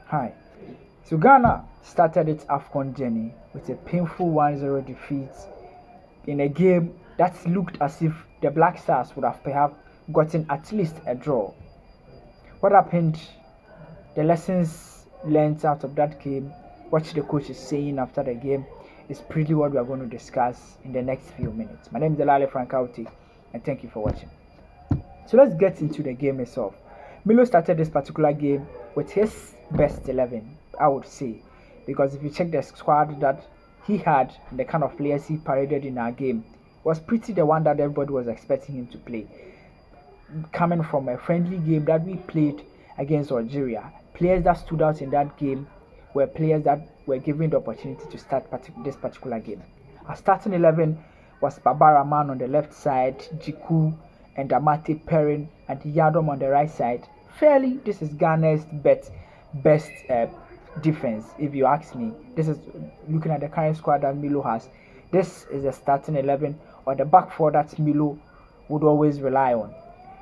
Hi. So Ghana started its AFCON journey with a painful 1-0 defeat in a game that looked as if the Black Stars would have perhaps gotten at least a draw. What happened? The lessons learned out of that game, what the coach is saying after the game, is pretty what we are going to discuss in the next few minutes. My name is Delale Frankauti, and thank you for watching. So let's get into the game itself. Milo started this particular game with his best 11, I would say, because if you check the squad that he had and the kind of players he paraded in our game, was pretty the one that everybody was expecting him to play. Coming from a friendly game that we played against Algeria, players that stood out in that game were players that were given the opportunity to start this particular game. Our starting 11 was Babaraman on the left side, Jiku and Amate Perrin and Yadom on the right side. Fairly, this is Ghana's best defense, if you ask me. This is looking at the current squad that Milo has. This is the starting 11 or the back four that Milo would always rely on.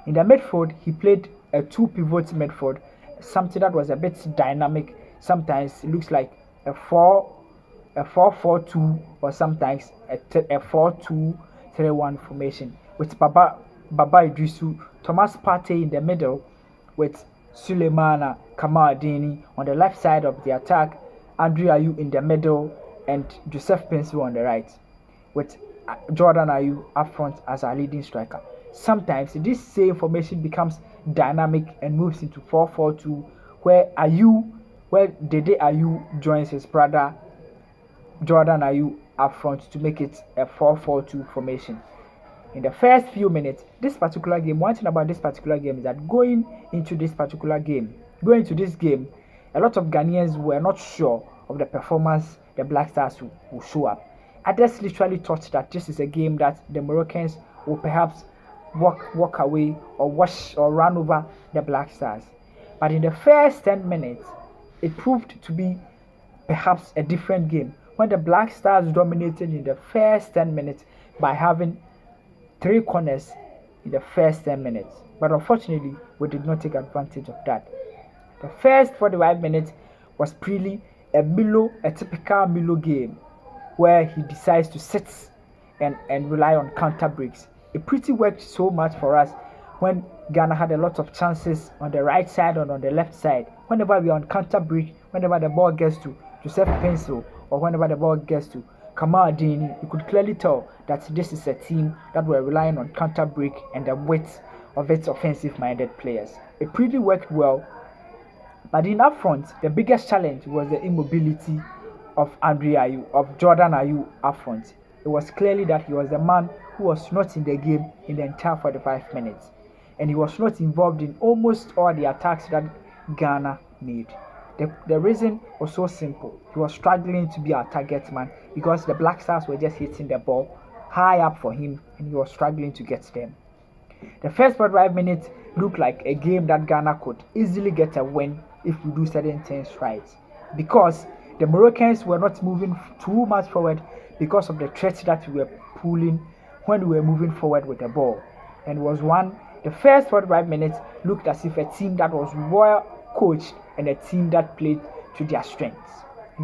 In the midfield, he played a two-pivot midfield, something that was a bit dynamic. Sometimes it looks like a 4-4-2 or sometimes a 4-2-3-1 formation with Baba Idrisu, Thomas Partey in the middle with Suleimana Kamaldini on the left side of the attack, Andre Ayew in the middle, and Joseph Pencil on the right, with Jordan Ayew up front as our leading striker. Sometimes this same formation becomes dynamic and moves into 4-4-2, where Dede Ayew joins his brother Jordan Ayew up front to make it a 4-4-2 formation. In the first few minutes, one thing about this particular game is that going into this game, a lot of Ghanaians were not sure of the performance the Black Stars will show up. Others literally thought that this is a game that the Moroccans will perhaps walk away or run over the Black Stars. But in the first 10 minutes, it proved to be perhaps a different game when the Black Stars dominated in the first 10 minutes by having 3 corners in the first 10 minutes. But unfortunately, we did not take advantage of that. The first 45 minutes was really a typical Milo game where he decides to sit and rely on counter breaks. It pretty worked so much for us when Ghana had a lot of chances on the right side and on the left side. Whenever we are on counter break, whenever the ball gets to Joseph Pencil or whenever the ball gets to Kamaldini, you could clearly tell that this is a team that were relying on counter break and the width of its offensive-minded players. It pretty worked well, but in up front, the biggest challenge was the immobility of Jordan Ayew up front. It was clearly that he was the man who was not in the game in the entire 45 minutes, and he was not involved in almost all the attacks that Ghana made. The reason was so simple. He was struggling to be our target man because the Black Stars were just hitting the ball high up for him and he was struggling to get them. The first 45 minutes looked like a game that Ghana could easily get a win if we do certain things right, because the Moroccans were not moving too much forward because of the threats that we were pulling when we were moving forward with the ball. And the first 45 minutes looked as if a team that was well coached and a team that played to their strengths.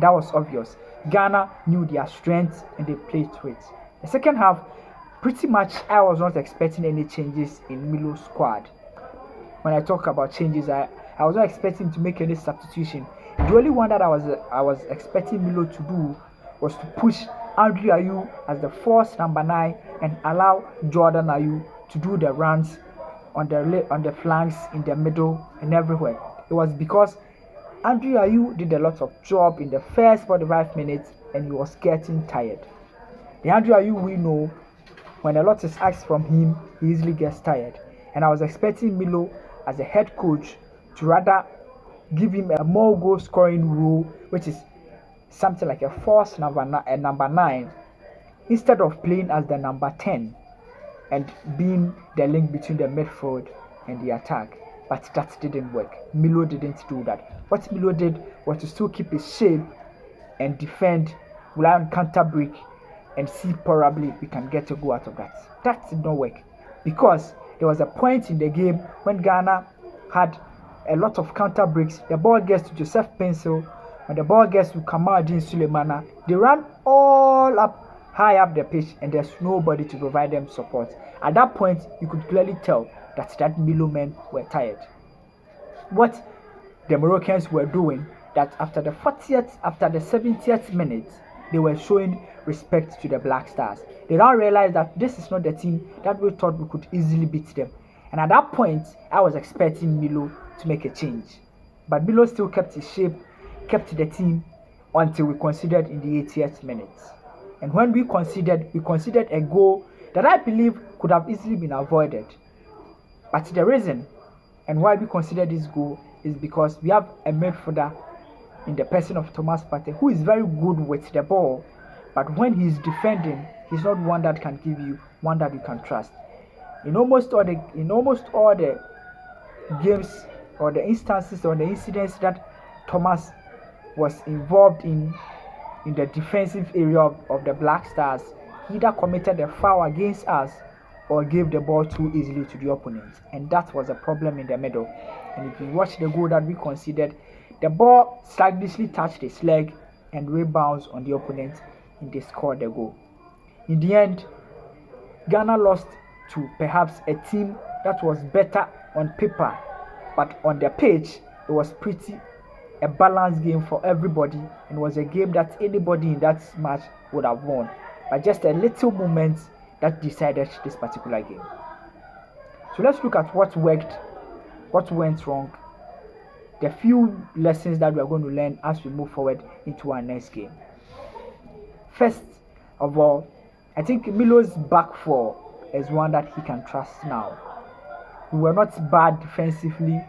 That was obvious. Ghana knew their strengths and they played to it. The second half, pretty much I was not expecting any changes in Milo's squad. When I talk about changes, I was not expecting to make any substitution. The only one that I was expecting Milo to do was to push Andre Ayew as the false number 9 and allow Jordan Ayew to do the runs on the flanks, in the middle, and everywhere. It was because Andre Ayew did a lot of job in the first 45 minutes and he was getting tired. The Andre Ayew we know, when a lot is asked from him, he easily gets tired. And I was expecting Milo as a head coach to rather give him a more goal scoring role, which is something like a false number 9, instead of playing as the number 10 and being the link between the midfield and the attack. But that didn't work. Milo didn't do that. What Milo did was to still keep his shape and defend, rely on counter break, and see probably we can get a goal out of that. That did not work because there was a point in the game when Ghana had a lot of counter breaks. The ball gets to Joseph Pencil. When the ball gets to Kamaldeen Sulemana, they run all up, high up the pitch, and there's nobody to provide them support. At that point, you could clearly tell that Milo men were tired. What the Moroccans were doing, that after the 40th, after the 70th minute, they were showing respect to the Black Stars. They now realized that this is not the team that we thought we could easily beat them. And at that point, I was expecting Milo to make a change. But Milo still kept his shape, kept the team until we conceded in the 80th minute. And when we conceded a goal that I believe could have easily been avoided. But the reason and why we consider this goal is because we have a midfielder in the person of Thomas Partey who is very good with the ball, but when he's defending, he's not one that can give you one that you can trust. In almost all the games or the instances or the incidents that Thomas was involved in the defensive area of the Black Stars, he either committed a foul against us or gave the ball too easily to the opponent, and that was a problem in the middle. And if you watch the goal that we conceded, the ball slightly touched his leg and rebounds on the opponent, and they scored the goal. In the end, Ghana lost to perhaps a team that was better on paper, but on the pitch it was pretty a balanced game for everybody, and was a game that anybody in that match would have won, but just a little moment that decided this particular game. So let's look at what worked, what went wrong, the few lessons that we are going to learn as we move forward into our next game. First of all, I think Milo's back four is one that he can trust now. We were not bad defensively.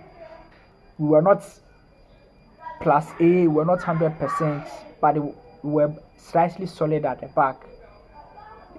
We were not plus A, we were not 100%, but we were slightly solid at the back.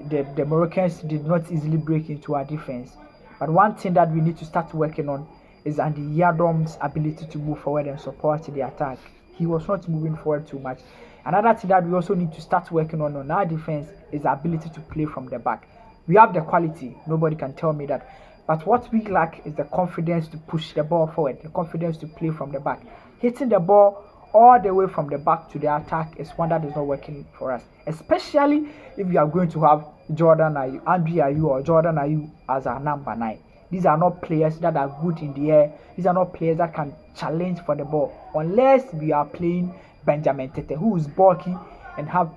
The Moroccans did not easily break into our defense. But one thing that we need to start working on is Andy Yadom's ability to move forward and support the attack. He was not moving forward too much. Another thing that we also need to start working on our defense is the ability to play from the back. We have the quality, nobody can tell me that. But what we lack is the confidence to push the ball forward, the confidence to play from the back. Hitting the ball all the way from the back to the attack is one that is not working for us, especially if you are going to have Jordan Ayew, Andre Ayew or Jordan Ayew as our number 9. These are not players that are good in the air. These are not players that can challenge for the ball, unless we are playing Benjamin Tete, who is bulky and have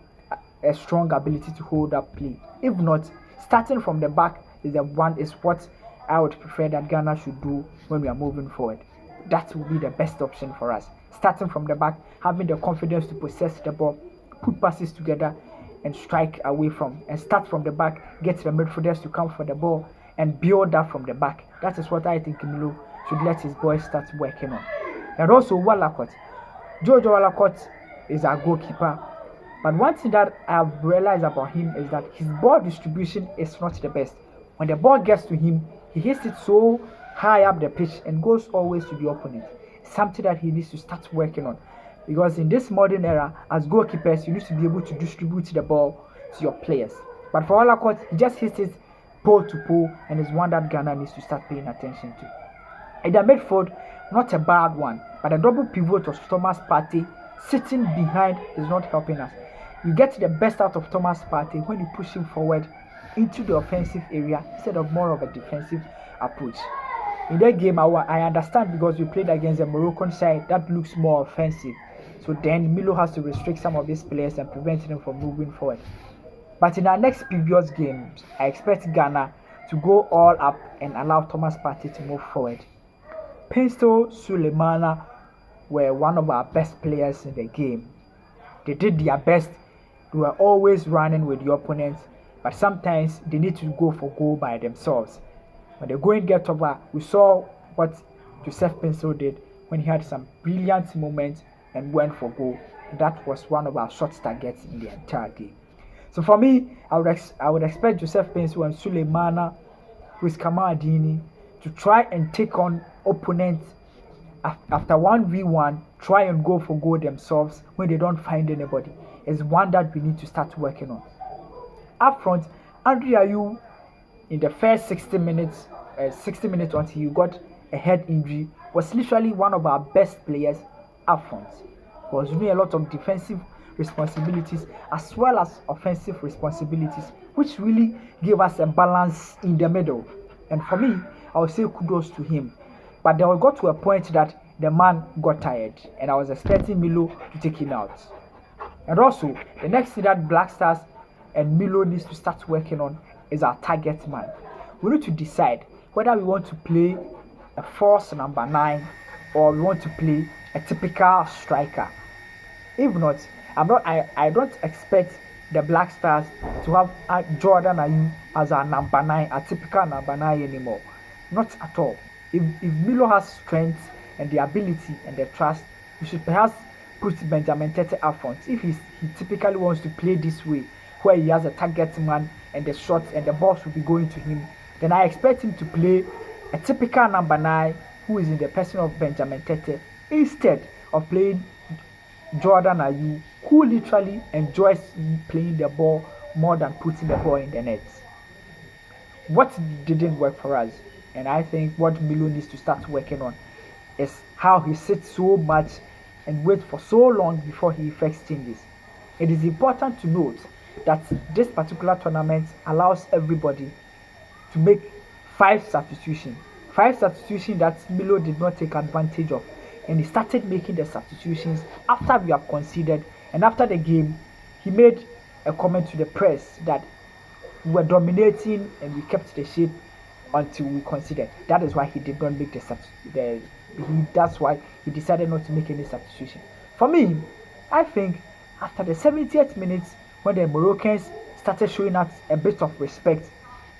a strong ability to hold up play. If not, starting from the back is what I would prefer that Ghana should do when we are moving forward. That will be the best option for us. Starting from the back, having the confidence to possess the ball, put passes together and strike away from, and start from the back, get the midfielders to come for the ball and build that from the back. That is what I think Milo should let his boys start working on. And also Walakot. Jojo Walakot is our goalkeeper. But one thing that I have realized about him is that his ball distribution is not the best. When the ball gets to him, he hits it so high up the pitch and goes always to the opponent. Something that he needs to start working on, because in this modern era, as goalkeepers, you need to be able to distribute the ball to your players. But for Walakot, he just hits it pole to pole, and is one that Ghana needs to start paying attention to. In the midfield, not a bad one, but a double pivot of Thomas Partey sitting behind is not helping us. You get the best out of Thomas Partey when you push him forward into the offensive area instead of more of a defensive approach. In that game, I understand, because we played against a Moroccan side that looks more offensive. So then Milo has to restrict some of these players and prevent them from moving forward. But in our next previous games, I expect Ghana to go all up and allow Thomas Partey to move forward. Pencil Sulemana were one of our best players in the game. They did their best. They were always running with the opponents, but sometimes they need to go for goal by themselves. When the going get over, we saw what Joseph Pencil did when he had some brilliant moments and went for goal. That was one of our shot targets in the entire game. So for me, I would expect Joseph Pencil and Sulemana with Kamaldeen to try and take on opponents after 1v1, try and go for goal themselves when they don't find anybody. Is one that we need to start working on. Up front, Andre Ayew in the first 60 minutes until you got a head injury was literally one of our best players up front. He was doing a lot of defensive responsibilities as well as offensive responsibilities, which really gave us a balance in the middle. And for me, I would say kudos to him. But there got to a point that the man got tired, and I was expecting Milo to take him out. And also, the next thing that Black Stars and Milo needs to start working on is our target man. We need to decide whether we want to play a false number 9 or we want to play a typical striker. If not, I don't expect the Black Stars to have Jordan Ayew as our number 9, a typical number 9 anymore. Not at all. If Milo has strength and the ability and the trust, we should perhaps put Benjamin Tete up front. If he typically wants to play this way, where he has a target man and the shots and the balls will be going to him, then I expect him to play a typical number 9 who is in the person of Benjamin Tete instead of playing Jordan Ayew, who literally enjoys playing the ball more than putting the ball in the net. What didn't work for us, and I think what Milo needs to start working on, is how he sits so much and waits for so long before he effects changes. It is important to note that this particular tournament allows everybody to make 5 substitutions. 5 substitutions that Milo did not take advantage of, and he started making the substitutions after we have conceded. And after the game, he made a comment to the press that we were dominating and we kept the shape until we conceded. That is why he did not make that's why he decided not to make any substitution. For me, I think after the 70th minute, when the Moroccans started showing us a bit of respect,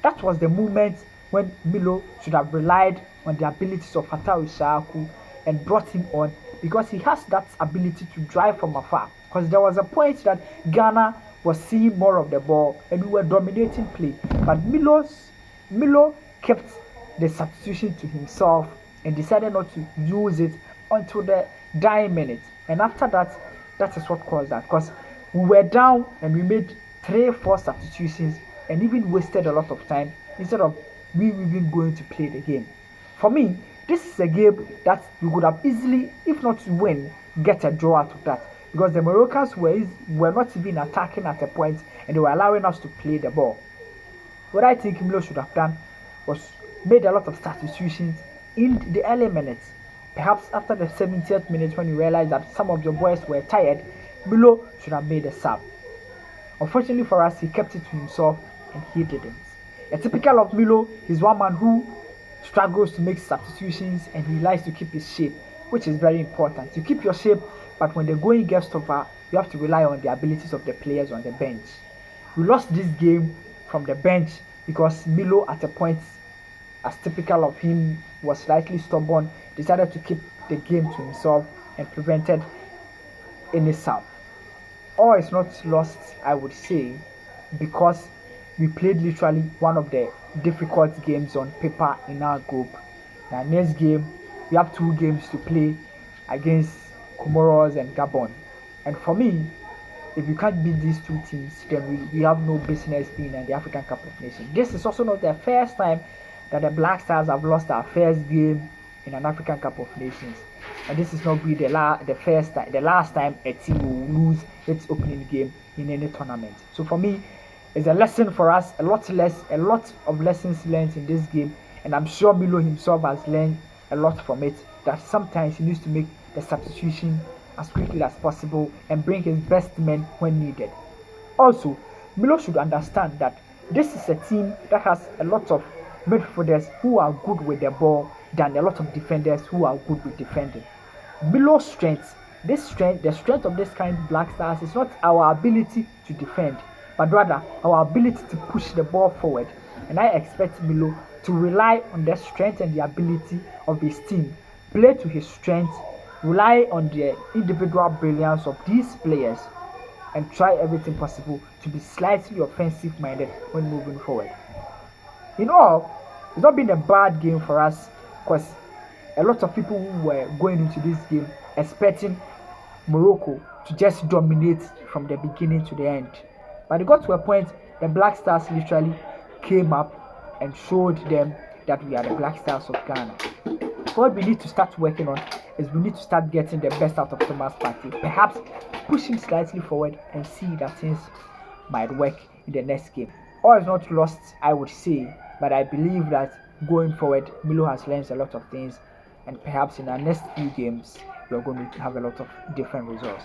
that was the moment when Milo should have relied on the abilities of Fatah Ishaku and brought him on, because he has that ability to drive from afar. Because there was a point that Ghana was seeing more of the ball and we were dominating play, but Milo kept the substitution to himself and decided not to use it until the dying minute. And after that, that is what caused that, because we were down and we made 3-4 substitutions and even wasted a lot of time instead of we even going to play the game. For me, this is a game that we could have easily, if not to win, get a draw out of that, because the Moroccans were not even attacking at a point and they were allowing us to play the ball. What I think Milo should have done was made a lot of substitutions in the early minutes. Perhaps after the 70th minute, when he realized that some of the boys were tired, Milo should have made a sub. Unfortunately for us, he kept it to himself and he didn't. A typical of Milo is one man who struggles to make substitutions and he likes to keep his shape, which is very important. You keep your shape, but when the going gets tougher, you have to rely on the abilities of the players on the bench. We lost this game from the bench because Milo, at a point, as typical of him, was slightly stubborn, decided to keep the game to himself and prevented any sub. All is not lost, I would say, because we played literally one of the difficult games on paper in our group. Now, next game, we have 2 games to play against Comoros and Gabon. And for me, if we can't beat these 2 teams, then we have no business being in the African Cup of Nations. This is also not the first time that the Black Stars have lost our first game in an African Cup of Nations. And this is not be the last time a team will lose its opening game in any tournament. So for me, it's a lesson for us, a lot of lessons learned in this game, and I'm sure Milo himself has learned a lot from it, that sometimes he needs to make the substitution as quickly as possible and bring his best men when needed. Also, Milo should understand that this is a team that has a lot of midfielders who are good with the ball than a lot of defenders who are good with defending. Milo's strength, the strength of this kind of Black Stars is not our ability to defend, but rather our ability to push the ball forward. And I expect Milo to rely on the strength and the ability of his team, play to his strength, rely on the individual brilliance of these players, and try everything possible to be slightly offensive minded when moving forward. In all, it's not been a bad game for us, because a lot of people who were going into this game expecting Morocco to just dominate from the beginning to the end. But it got to a point the Black Stars literally came up and showed them that we are the Black Stars of Ghana. what we need to start working on is we need to start getting the best out of Thomas Partey. Perhaps push him slightly forward and see that things might work in the next game. All is not lost, I would say, but I believe that going forward, Milo has learned a lot of things, and perhaps in our next few games, we're going to have a lot of different results.